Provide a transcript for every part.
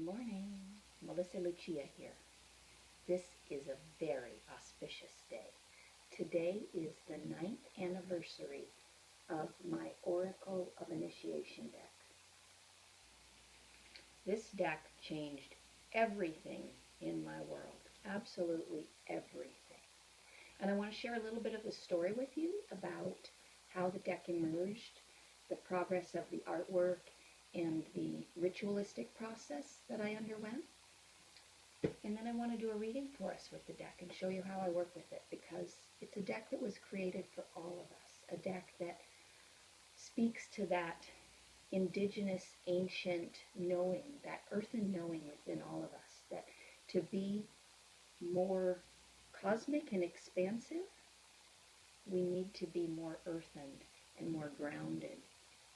Good morning. Melissa Lucia here. This is a very auspicious day. Today is the 9th anniversary of my Oracle of Initiation deck. This deck changed everything in my world, absolutely everything. And I want to share a little bit of the story with you about how the deck emerged, the progress of the artwork, and the ritualistic process that I underwent. And then I want to do a reading for us with the deck and show you how I work with it, because it's a deck that was created for all of us, a deck that speaks to that indigenous, ancient knowing, that earthen knowing within all of us, that to be more cosmic and expansive, we need to be more earthen and more grounded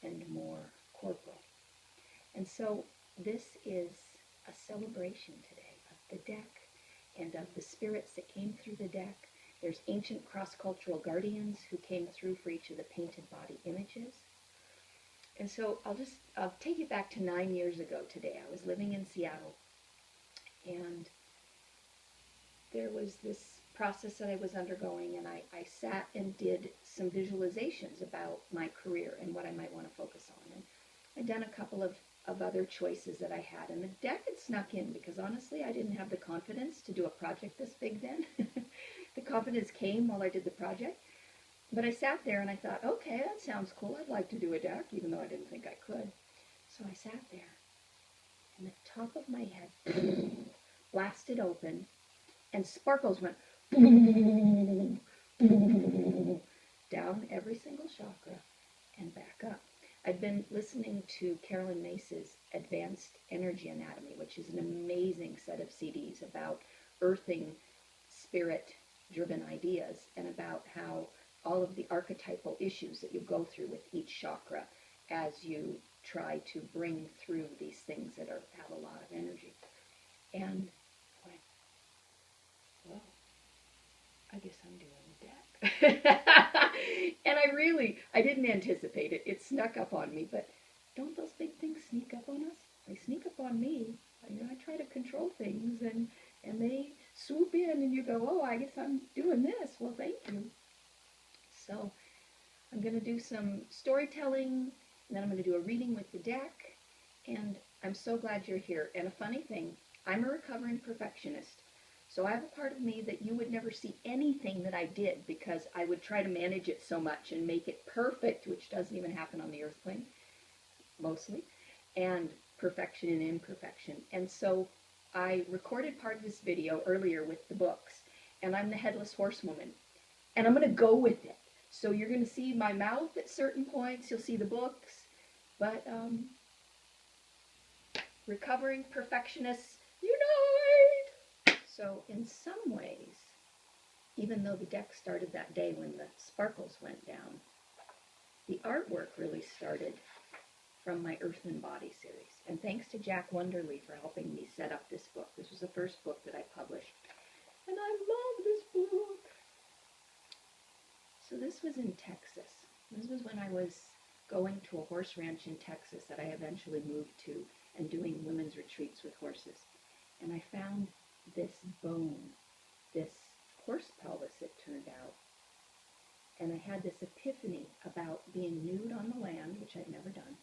and more corporal. And so this is a celebration today of the deck and of the spirits that came through the deck. There's ancient cross-cultural guardians who came through for each of the painted body images. And so I'll take you back to 9 years ago today. I was living in Seattle, and there was this process that I was undergoing, and I sat and did some visualizations about my career and what I might want to focus on. And I'd done a couple of other choices that I had, and the deck had snuck in because honestly I didn't have the confidence to do a project this big then. The confidence came while I did the project, but I sat there and I thought, okay, that sounds cool, I'd like to do a deck, even though I didn't think I could. So I sat there, and the top of my head blasted open, and sparkles went down every single chakra and back up. I'd been listening to Carolyn Mace's Advanced Energy Anatomy, which is an amazing set of CDs about earthing spirit-driven ideas and about how all of the archetypal issues that you go through with each chakra as you try to bring through these things that have a lot of energy. And I went, whoa, I guess I'm doing the deck. And I didn't anticipate it. It snuck up on me, but don't those big things sneak up on us? They sneak up on me. I try to control things, and they swoop in, and you go, oh, I guess I'm doing this. Well, thank you. So I'm going to do some storytelling, and then I'm going to do a reading with the deck, and I'm so glad you're here. And a funny thing, I'm a recovering perfectionist. So I have a part of me that you would never see anything that I did because I would try to manage it so much and make it perfect, which doesn't even happen on the earth plane, mostly, and perfection and imperfection. And so I recorded part of this video earlier with the books, and I'm the Headless Horsewoman, and I'm going to go with it. So you're going to see my mouth at certain points, you'll see the books, but recovering perfectionists, So in some ways, even though the deck started that day when the sparkles went down, the artwork really started from my Earth and Body series. And thanks to Jack Wonderly for helping me set up this book. This was the first book that I published. And I love this book. So this was in Texas. This was when I was going to a horse ranch in Texas that I eventually moved to and doing women's retreats with horses. And I found this bone, this horse pelvis, it turned out. And I had this epiphany about being nude on the land, which I'd never done,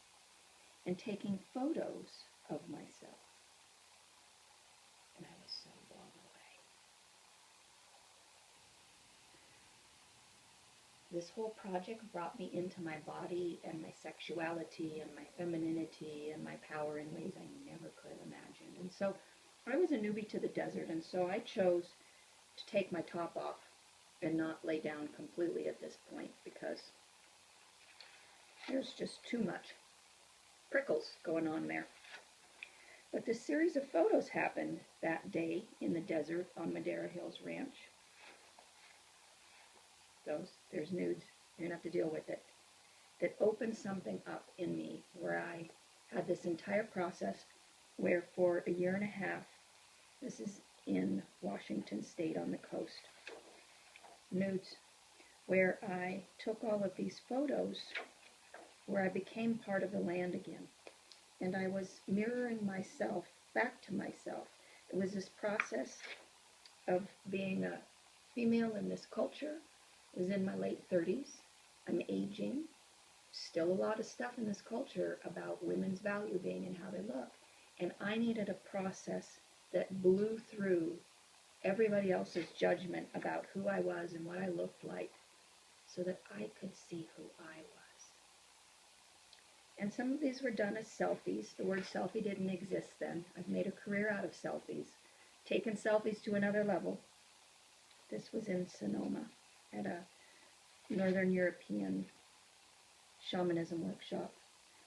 and taking photos of myself. And I was so blown away. This whole project brought me into my body and my sexuality and my femininity and my power in ways I never could have imagined. And so I was a newbie to the desert, and so I chose to take my top off and not lay down completely at this point because there's just too much prickles going on there. But this series of photos happened that day in the desert on Madera Hills Ranch. There's nudes, you're going to have to deal with it. That opened something up in me where I had this entire process where for a year and a half, this is in Washington State on the coast, nudes, where I took all of these photos where I became part of the land again. And I was mirroring myself back to myself. It was this process of being a female in this culture. I was in my late 30s. I'm aging. Still a lot of stuff in this culture about women's value being and how they look. And I needed a process that blew through everybody else's judgment about who I was and what I looked like so that I could see who I was. And some of these were done as selfies. The word selfie didn't exist then. I've made a career out of selfies, taken selfies to another level. This was in Sonoma at a Northern European shamanism workshop.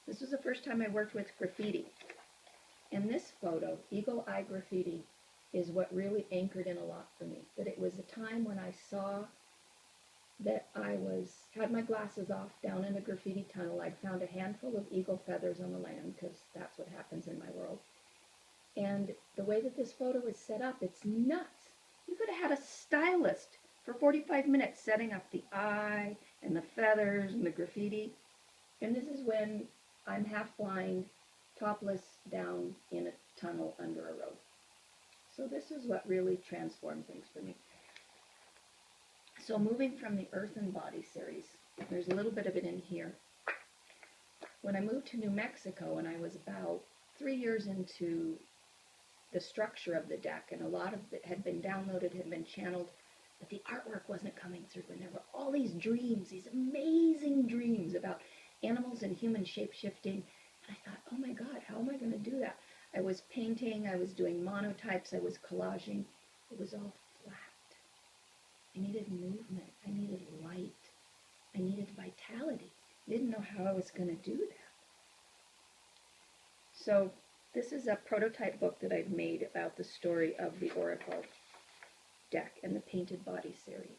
This was the first time I worked with graffiti. And this photo, Eagle Eye Graffiti, is what really anchored in a lot for me. That it was a time when I saw that I had my glasses off down in a graffiti tunnel. I'd found a handful of eagle feathers on the land, because that's what happens in my world. And the way that this photo is set up, it's nuts. You could have had a stylist for 45 minutes setting up the eye and the feathers and the graffiti. And this is when I'm half blind, topless, down in a tunnel under a road. So this is what really transformed things for me. So moving from the Earth and Body series, there's a little bit of it in here. When I moved to New Mexico, and I was about 3 years into the structure of the deck, and a lot of it had been downloaded, had been channeled, but the artwork wasn't coming through. And there were all these dreams, these amazing dreams about animals and human shape-shifting. And I thought, oh my God, how am I going to do that? I was painting, I was doing monotypes, I was collaging. It was all flat. I needed movement, I needed light, I needed vitality. I didn't know how I was going to do that. So this is a prototype book that I've made about the story of the Oracle deck and the Painted Body series.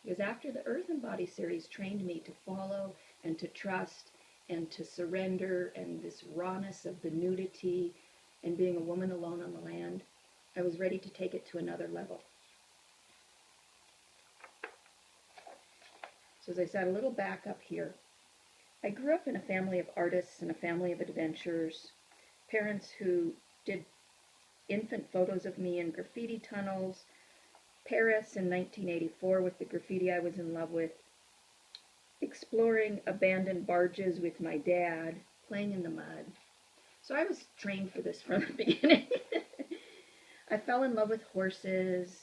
Because after the Earth and Body series trained me to follow and to trust and to surrender, and this rawness of the nudity and being a woman alone on the land, I was ready to take it to another level. So as I said, a little back up here. I grew up in a family of artists and a family of adventurers, parents who did infant photos of me in graffiti tunnels, Paris in 1984 with the graffiti I was in love with, exploring abandoned barges with my dad, playing in the mud. So I was trained for this from the beginning. I fell in love with horses,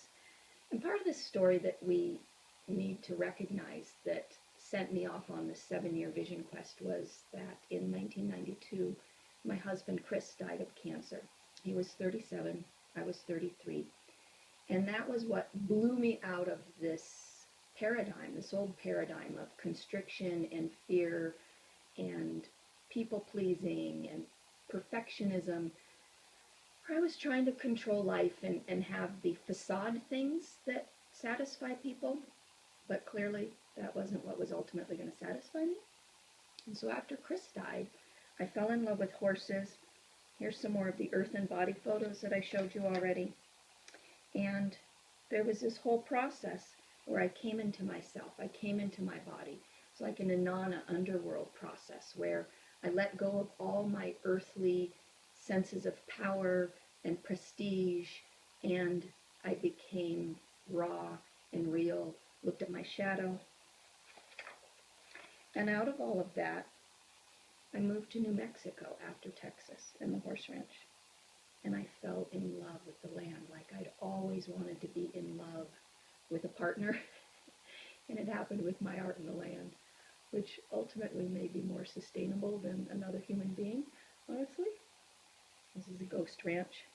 and part of this story that we need to recognize that sent me off on this 7-year vision quest was that in 1992, my husband Chris died of cancer. He was 37, I was 33, and that was what blew me out of this paradigm, this old paradigm of constriction and fear and people-pleasing and perfectionism, where I was trying to control life and have the facade things that satisfy people, but clearly that wasn't what was ultimately going to satisfy me. And so after Chris died, I fell in love with horses. Here's some more of the Earth and Body photos that I showed you already. And there was this whole process where I came into myself. I came into my body. It's like an Inanna underworld process where I let go of all my earthly senses of power and prestige, and I became raw and real, looked at my shadow. And out of all of that, I moved to New Mexico after Texas and the horse ranch. And I fell in love with the land, like I'd always wanted to be in love with a partner. And it happened with my art in the land, which ultimately may be more sustainable than another human being, honestly. This is a ghost ranch.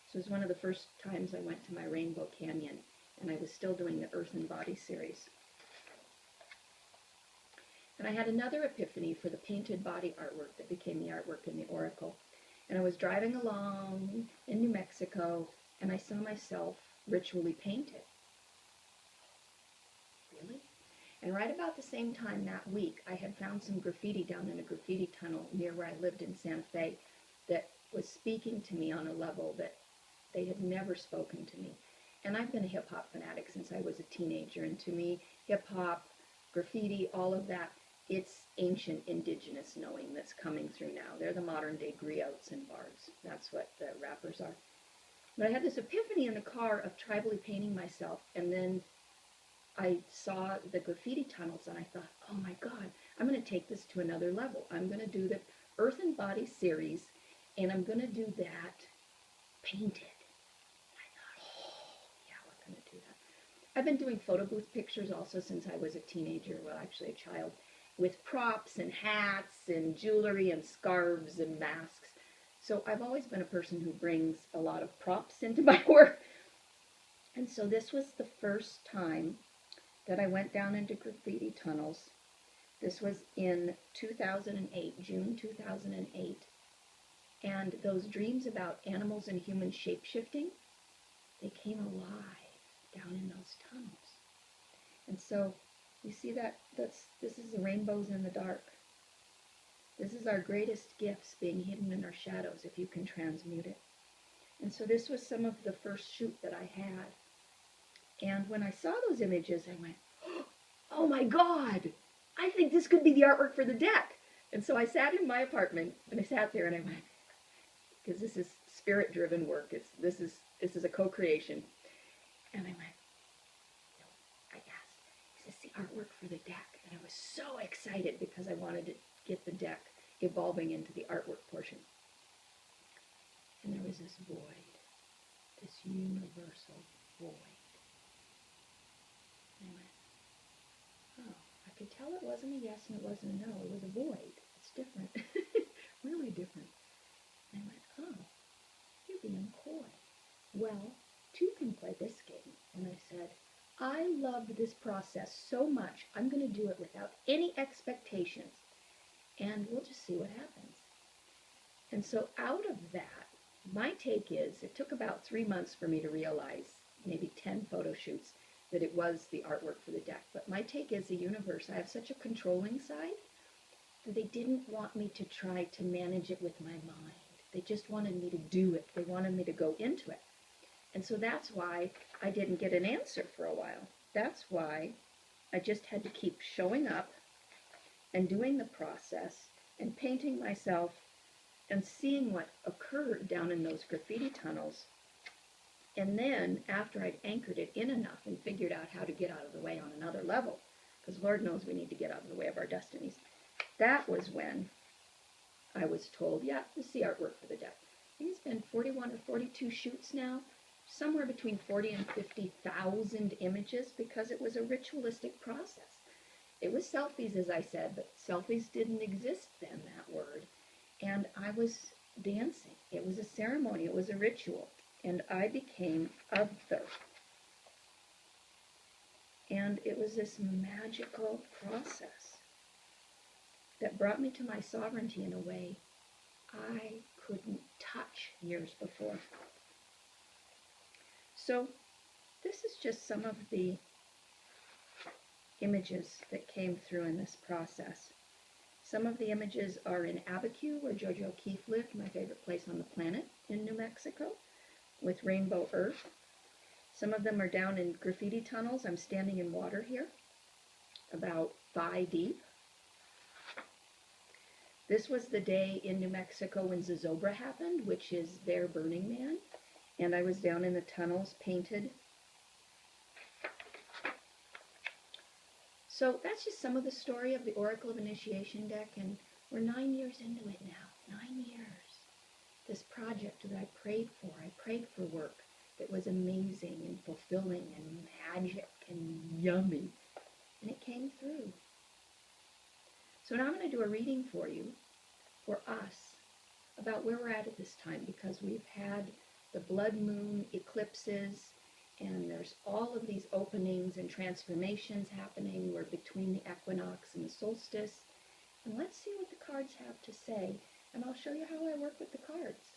This was one of the first times I went to my Rainbow Canyon, and I was still doing the Earth and Body series. And I had another epiphany for the painted body artwork that became the artwork in the Oracle. And I was driving along in New Mexico, and I saw myself ritually painted. Really? And right about the same time that week, I had found some graffiti down in a graffiti tunnel near where I lived in Santa Fe that was speaking to me on a level that they had never spoken to me. And I've been a hip-hop fanatic since I was a teenager, and to me, hip-hop, graffiti, all of that, it's ancient indigenous knowing that's coming through now. They're the modern day griots and bards. That's what the rappers are. But I had this epiphany in the car of tribally painting myself, and then I saw the graffiti tunnels, and I thought, oh my God, I'm going to take this to another level. I'm going to do the Earth and Body series, and I'm going to do that painted. I thought, oh, yeah, we're going to do that. I've been doing photo booth pictures also since I was a teenager, well, actually a child, with props and hats and jewelry and scarves and masks. So I've always been a person who brings a lot of props into my work. And so this was the first time that I went down into graffiti tunnels. This was in 2008, June 2008. And those dreams about animals and human shape-shifting, they came alive down in those tunnels. And so you see that this is the rainbows in the dark. This is our greatest gifts being hidden in our shadows if you can transmute it. And so this was some of the first shoot that I had. And when I saw those images, I went, oh my God, I think this could be the artwork for the deck. And so I sat in my apartment, and I sat there and I went, because this is spirit-driven work, this is a co-creation. And I went, no, I asked, is this the artwork for the deck? And I was so excited because I wanted to get the deck evolving into the artwork portion. And there was this void, this universal void. And I went, oh, I could tell it wasn't a yes and it wasn't a no. It was a void. It's different. Really different. And I went, oh, you're being coy. Well, two can play this game. And I said, I loved this process so much, I'm going to do it without any expectations. And we'll just see what happens. And so out of that, my take is, it took about 3 months for me to realize, maybe 10 photo shoots, that it was the artwork for the deck. But my take is the universe, I have such a controlling side, that they didn't want me to try to manage it with my mind. They just wanted me to do it. They wanted me to go into it. And so that's why I didn't get an answer for a while. That's why I just had to keep showing up and doing the process and painting myself and seeing what occurred down in those graffiti tunnels. And then, after I'd anchored it in enough and figured out how to get out of the way on another level, because Lord knows we need to get out of the way of our destinies, that was when I was told, yeah, this is the artwork for the deck. I think it's been 41 or 42 shoots now, somewhere between 40 and 50,000 images, because it was a ritualistic process. It was selfies, as I said, but selfies didn't exist then, that word. And I was dancing. It was a ceremony. It was a ritual. And I became other. And it was this magical process that brought me to my sovereignty in a way I couldn't touch years before. So this is just some of the images that came through in this process. Some of the images are in Abiquiu, where Georgia O'Keeffe lived, my favorite place on the planet, in New Mexico, with rainbow earth. Some of them are down in graffiti tunnels. I'm standing in water here, about thigh deep. This was the day in New Mexico when Zozobra happened, which is their Burning Man, and I was down in the tunnels painted. So that's just some of the story of the Oracle of Initiation deck, and we're 9 years into it now. 9 years. This project that I prayed for work that was amazing and fulfilling and magic and yummy, and it came through. So now I'm going to do a reading for you, for us, about where we're at this time, because we've had the blood moon eclipses, and there's all of these openings and transformations happening. We're between the equinox and the solstice. And let's see what the cards have to say. And I'll show you how I work with the cards.